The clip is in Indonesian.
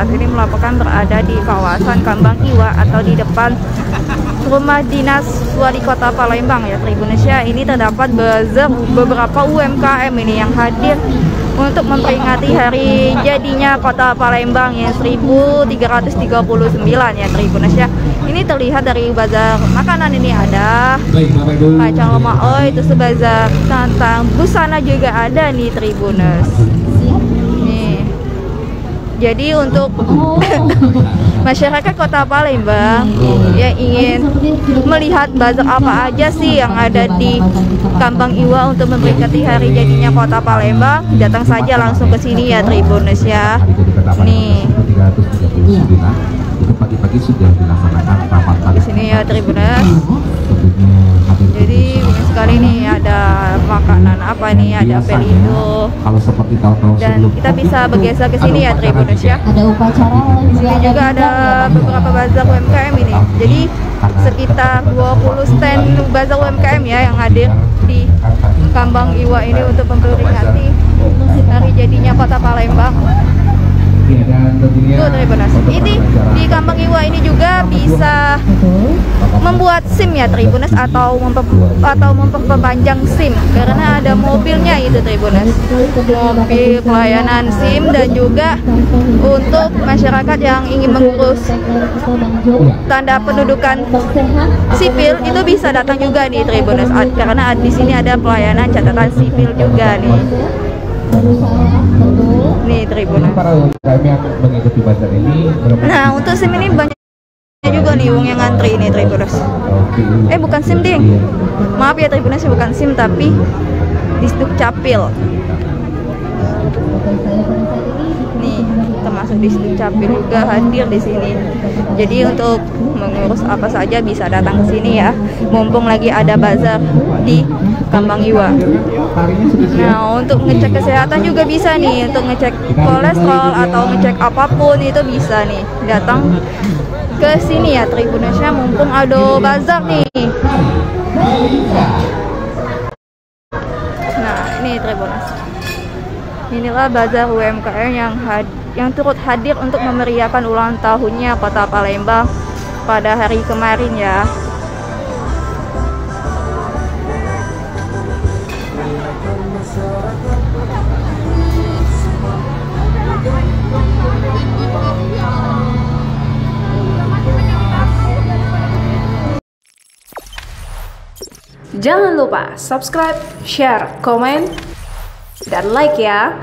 saat ini melaporkan berada di kawasan Kambang Iwa atau di depan Rumah Dinas Wali Kota Palembang ya Tribuners ya. Ini terdapat buzzer beberapa UMKM ini yang hadir untuk memperingati hari jadinya Kota Palembang yang 1339 ya Tribuners ya. Ini terlihat dari bazar makanan ini ada kacang lomao, itu sebazar tentang busana juga ada nih Tribuners. Nih. Jadi untuk masyarakat Kota Palembang yang ingin melihat bazar apa aja sih yang ada di Kambang Iwa untuk memperingati hari jadinya Kota Palembang, datang saja langsung ke sini ya Tribuners ya. Nih. Pagi-pagi sudah dilaksanakan rapat di sini ya Tribuners. Jadi banyak sekali nih, ada makanan apa nih, ada pelindo. Kalau seperti tahun-tahun dan kita bisa bergeser ke sini ya Tribuners ya. Ada upacara di sini juga ada beberapa bazar UMKM ini. Jadi sekitar 20 stand bazar UMKM ya yang hadir di Kambang Iwa ini untuk memperingati hari jadinya Kota Palembang. Tuh Tribuners, ini di Kambang Iwa ini juga bisa membuat SIM ya Tribuners, atau memperpanjang SIM karena ada mobilnya itu Tribuners, mobil pelayanan SIM, dan juga untuk masyarakat yang ingin mengurus tanda pendudukan sipil itu bisa datang juga nih Tribuners, karena di sini ada pelayanan catatan sipil juga nih. Nih Tribuners. Para UMKM yang mengikuti bazar ini. Nah untuk SIM ini banyak juga nih wong yang ngantri ini Tribuners. Bukan SIM ding. Maaf ya Tribuners, bukan SIM tapi Disduk Capil. Nih termasuk Disduk Capil juga hadir di sini. Jadi untuk mengurus apa saja bisa datang ke sini ya. Mumpung lagi ada bazar di Kambang Iwa. Nah untuk ngecek kesehatan juga bisa nih, untuk ngecek kolesterol atau ngecek apapun itu bisa nih datang ke sini ya Tribuners ya, mumpung ada bazar nih. Nah ini Tribuners, inilah bazar UMKM yang turut hadir untuk memeriahkan ulang tahunnya Kota Palembang pada hari kemarin ya. Jangan lupa subscribe, share, komen, dan like ya.